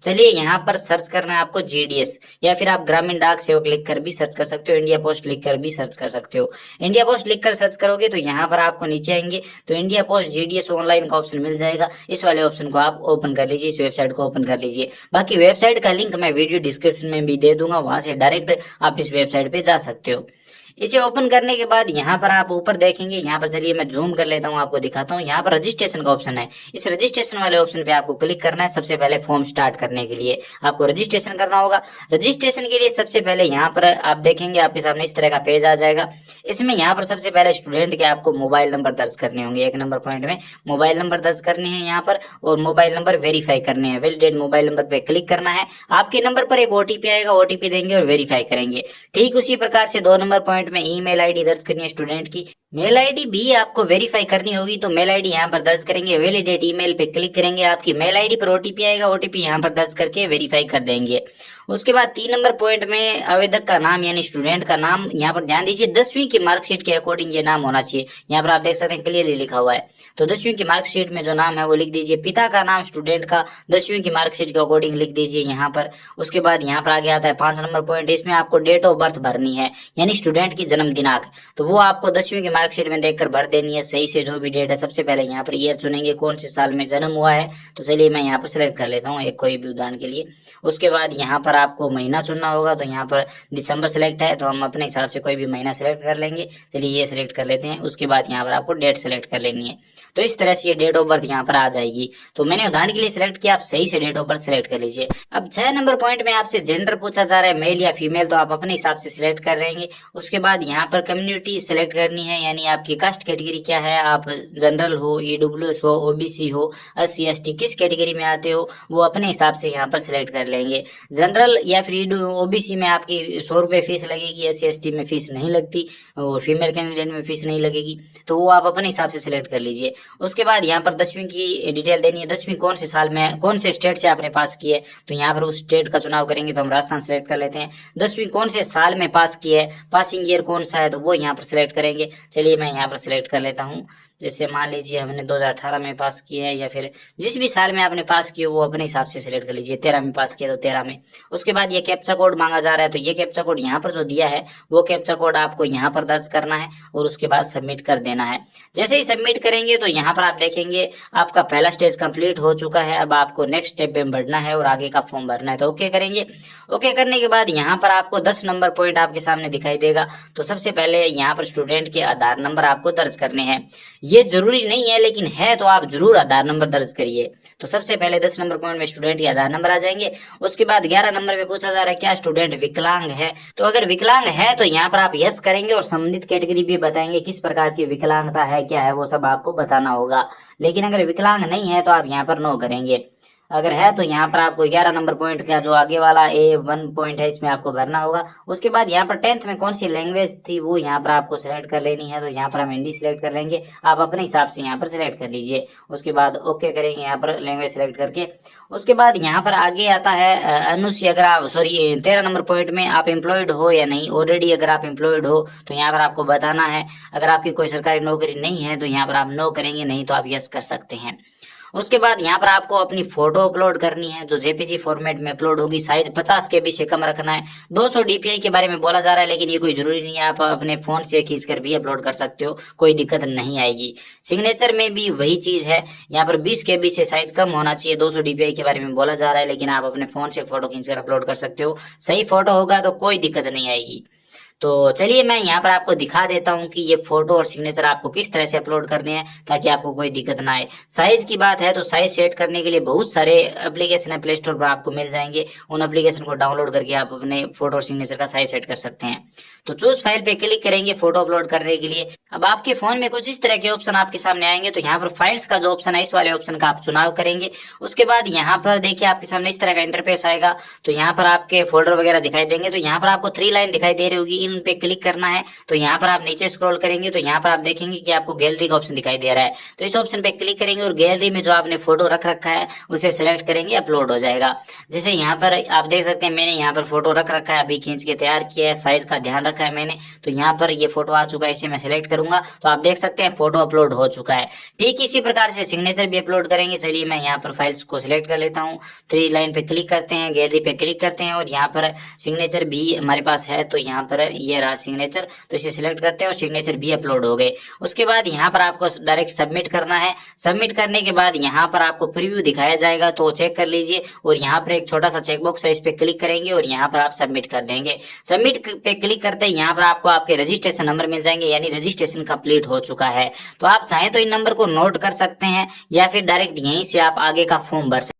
चलिए यहाँ पर सर्च करना है आपको जीडीएस, या फिर आप ग्रामीण डाक सेवक लिख कर भी सर्च कर सकते हो, इंडिया पोस्ट लिख कर भी सर्च कर सकते हो। इंडिया पोस्ट लिख कर सर्च करोगे तो यहाँ पर आपको नीचे आएंगे तो इंडिया पोस्ट जीडीएस ऑनलाइन का ऑप्शन मिल जाएगा। इस वाले ऑप्शन को आप ओपन कर लीजिए, इस वेबसाइट को ओपन कर लीजिए। बाकी वेबसाइट का लिंक मैं वीडियो डिस्क्रिप्शन में भी दे दूंगा, वहां से डायरेक्ट आप इस वेबसाइट पे जा सकते हो। इसे ओपन करने के बाद यहाँ पर आप ऊपर देखेंगे, यहाँ पर चलिए मैं जूम कर लेता हूँ, आपको दिखाता हूँ। यहाँ पर रजिस्ट्रेशन का ऑप्शन है, इस रजिस्ट्रेशन वाले ऑप्शन पे आपको क्लिक करना है। सबसे पहले फॉर्म स्टार्ट करने के लिए आपको रजिस्ट्रेशन करना होगा। रजिस्ट्रेशन के लिए सबसे पहले यहाँ पर आप देखेंगे आपके सामने इस तरह का पेज आ जाएगा। इसमें यहाँ पर सबसे पहले स्टूडेंट के आपको मोबाइल नंबर दर्ज करने होंगे। 1 नंबर पॉइंट में मोबाइल नंबर दर्ज करने हैं यहाँ पर, और मोबाइल नंबर वेरीफाई करने हैं। वैलिडेट मोबाइल नंबर पे क्लिक करना है। आपके नंबर पर एक ओटीपी आएगा, ओटीपी देंगे और वेरीफाई करेंगे। ठीक उसी प्रकार से 2 नंबर पॉइंट में ईमेल आईडी दर्ज करनी है स्टूडेंट की। मेल आईडी भी आपको वेरीफाई करनी होगी, तो मेल आईडी यहाँ पर दर्ज करेंगे। वैलिडेट ईमेल पे क्लिक करेंगे, आपकी मेल आईडी पर ओटीपी आएगा, ओटीपी यहाँ पर दर्ज करके वेरीफाई कर देंगे। उसके बाद 3 नंबर पॉइंट में आवेदक का नाम यानी स्टूडेंट का नाम यहाँ पर ध्यान दीजिए, 10वीं की मार्कशीट के अकॉर्डिंग ये नाम होना चाहिए। यहाँ पर आप देख सकते हैं क्लियरली लिखा हुआ है, तो 10वीं की मार्कशीट में जो नाम है वो लिख दीजिए। पिता का नाम स्टूडेंट का 10वीं की मार्कशीट के अकॉर्डिंग लिख दीजिए यहाँ पर। उसके बाद यहाँ पर आगे आता है 5 नंबर पॉइंट, इसमें आपको डेट ऑफ बर्थ भरनी है, यानी स्टूडेंट की जन्म दिनांक, तो वो आपको 10वीं की मार्कशीट में देखकर भर देनी है सही से, जो भी डेट है। सबसे पहले यहाँ पर ईयर चुनेंगे, कौन से साल में जन्म हुआ है, तो चलिए मैं यहाँ पर सिलेक्ट कर लेता हूँ एक कोई भी उदाहरण के लिए। उसके बाद यहाँ पर आपको महीना चुनना होगा, तो यहाँ पर दिसंबर सिलेक्ट है, तो हम अपने हिसाब से कोई भी महीना सिलेक्ट कर लेंगे। चलिए ये सिलेक्ट कर लेते हैं। उसके बाद यहाँ पर आपको डेट सिलेक्ट कर लेनी है, तो इस तरह से ये डेट ऑफ बर्थ यहाँ पर आ जाएगी। तो मैंने उदाहरण के लिए सिलेक्ट किया, आप सही से डेट ऑफ बर्थ सिलेक्ट कर लीजिए। अब 6 नंबर पॉइंट में आपसे जेंडर पूछा जा रहा है, मेल या फीमेल, तो आप अपने हिसाब से सिलेक्ट कर रहेंगे। उसके बाद यहाँ पर कम्युनिटी सिलेक्ट करनी है, यानी आपकी कास्ट कैटेगरी क्या है, आप जनरल हो, ईडब्ल्यूएस हो, ओबीसी हो, एससी एसटी, किस कैटेगरी में आते हो वो अपने हिसाब से यहाँ पर सिलेक्ट कर लेंगे। जनरल या फिर ओबीसी में आपकी 100 रुपये फीस लगेगी, एससी एसटी में फीस नहीं लगती, और फीमेल कैंडिडेट में फीस नहीं लगेगी, तो वो आप अपने हिसाब से सिलेक्ट कर लीजिए। उसके बाद यहाँ पर 10वीं की डिटेल देनी है, 10वीं कौन से साल में कौन से स्टेट से आपने पास की है, तो यहाँ पर उस स्टेट का चुनाव करेंगे, तो हम राजस्थान सेलेक्ट कर लेते हैं। 10वीं कौन से साल में पास की है, पासिंग ईयर कौन सा है, तो वो यहाँ पर सिलेक्ट करेंगे। चलिए मैं यहाँ पर सिलेक्ट कर लेता हूँ। जैसे मान लीजिए हमने 2018 में पास किया है, या फिर जिस भी साल में आपने पास किया वो अपने हिसाब से सिलेक्ट कर लीजिए। 13 में पास किया तो 13 में। उसके बाद ये कैप्चा कोड मांगा जा रहा है, तो ये कैप्चा कोड यहाँ पर जो दिया है वो कैप्चा कोड आपको यहाँ पर दर्ज करना है, और उसके बाद सबमिट कर देना है। जैसे ही सबमिट करेंगे तो यहाँ पर आप देखेंगे आपका पहला स्टेज कंप्लीट हो चुका है। अब आपको नेक्स्ट स्टेप पे बढ़ना है और आगे का फॉर्म भरना है, तो ओके करेंगे। ओके करने के बाद यहाँ पर आपको 10 नंबर पॉइंट आपके सामने दिखाई देगा। तो सबसे पहले यहाँ पर स्टूडेंट के आधार नंबर आपको दर्ज करने हैं। ये जरूरी नहीं है, लेकिन है तो आप जरूर आधार नंबर दर्ज करिए। तो सबसे पहले 10 नंबर पॉइंट में स्टूडेंट के आधार नंबर आ जाएंगे। उसके बाद 11 नंबर पे पूछा जा रहा है क्या स्टूडेंट विकलांग है, तो अगर विकलांग है तो यहाँ पर आप यस करेंगे, और संबंधित कैटेगरी भी बताएंगे किस प्रकार की विकलांगता है, क्या है, वो सब आपको बताना होगा। लेकिन अगर विकलांग नहीं है तो आप यहाँ पर नो करेंगे। अगर है तो यहाँ पर आपको 11 नंबर पॉइंट का जो आगे वाला A1 पॉइंट है इसमें आपको भरना होगा। उसके बाद यहाँ पर 10th में कौन सी लैंग्वेज थी वो यहाँ पर आपको सिलेक्ट कर लेनी है, तो यहाँ पर हम हिंदी सिलेक्ट कर लेंगे। आप अपने हिसाब से यहाँ पर सिलेक्ट कर लीजिए। उसके बाद ओके करेंगे यहाँ पर लैंग्वेज सिलेक्ट करके। उसके बाद यहाँ पर आगे आता है अनुसूची, अगर आप 13 नंबर पॉइंट में आप एम्प्लॉयड हो या नहीं। ऑलरेडी अगर आप एम्प्लॉयड हो तो यहाँ पर आपको बताना है। अगर आपकी कोई सरकारी नौकरी नहीं है तो यहाँ पर आप नो करेंगे, नहीं तो आप यस कर सकते हैं। उसके बाद यहाँ पर आपको अपनी फोटो अपलोड करनी है, जो जेपीजी फॉर्मेट में अपलोड होगी। साइज 50 KB से कम रखना है। 200 DPI के बारे में बोला जा रहा है, लेकिन ये कोई जरूरी नहीं है, आप अपने फोन से खींचकर भी अपलोड कर सकते हो, कोई दिक्कत नहीं आएगी। सिग्नेचर में भी वही चीज है, यहाँ पर 20 KB से साइज कम होना चाहिए। 200 DPI के बारे में बोला जा रहा है, लेकिन आप अपने फोन से फोटो खींचकर अपलोड कर सकते हो। सही फोटो होगा तो कोई दिक्कत नहीं आएगी। तो चलिए मैं यहाँ पर आपको दिखा देता हूँ कि ये फोटो और सिग्नेचर आपको किस तरह से अपलोड करने हैं, ताकि आपको कोई दिक्कत ना आए। साइज की बात है तो साइज सेट करने के लिए बहुत सारे एप्लीकेशन है, प्ले स्टोर पर आपको मिल जाएंगे। उन एप्लीकेशन को डाउनलोड करके आप अपने फोटो और सिग्नेचर का साइज सेट कर सकते हैं। तो चूज फाइल पे क्लिक करेंगे फोटो अपलोड करने के लिए। अब आपके फोन में कुछ इस तरह के ऑप्शन आपके सामने आएंगे, तो यहाँ पर फाइल्स का जो ऑप्शन है इस वाले ऑप्शन का आप चुनाव करेंगे। उसके बाद यहाँ पर देखिए आपके सामने इस तरह का इंटरफेस आएगा, तो यहाँ पर आपके फोल्डर वगैरह दिखाई देंगे। तो यहाँ पर आपको 3 लाइन दिखाई दे रही होगी, तीन पे क्लिक करना है। तो यहाँ पर आप नीचे स्क्रॉल करेंगे तो यहाँ पर आप देखेंगे कि आपको गैलरी का ऑप्शन दिखाई दे रहा है। तो इस ऑप्शन पे क्लिक करेंगे और गैलरी में जो आपने फोटो रख रखा है उसे सिलेक्ट करेंगे, अपलोड हो जाएगा। जैसे यहाँ पर आप देख सकते हैं मैंने यहाँ पर फोटो रख रखा है, अभी खींच के तैयार किया है, साइज का ध्यान रखा है मैंने। तो यहाँ पर ये फोटो आ चुका है, इसे मैं सिलेक्ट करूंगा तो आप देख सकते हैं फोटो अपलोड हो चुका है। ठीक इसी प्रकार से सिग्नेचर भी अपलोड करेंगे। चलिए मैं यहाँ पर फाइल्स को सिलेक्ट कर लेता हूँ, थ्री लाइन पे क्लिक करते हैं, गैलरी पे क्लिक करते हैं और यहाँ पर सिग्नेचर भी हमारे पास है। तो यहाँ पर ये रहा सिग्नेचर, तो इसे सिलेक्ट करते हैं और सिग्नेचर भी अपलोड हो गए। उसके बाद यहाँ पर आपको डायरेक्ट सबमिट करना है। सबमिट करने के बाद यहाँ पर आपको प्रीव्यू दिखाया जाएगा, तो चेक कर लीजिए। और यहाँ पर एक छोटा सा चेकबॉक्स है, इस पे क्लिक करेंगे और यहाँ पर आप सबमिट कर देंगे। सबमिट पे क्लिक करते ही यहाँ पर आपको आपके रजिस्ट्रेशन नंबर मिल जाएंगे, यानी रजिस्ट्रेशन कंप्लीट हो चुका है। तो आप चाहें तो इन नंबर को नोट कर सकते हैं या फिर डायरेक्ट यहीं से आप आगे का फॉर्म भर सकते हैं।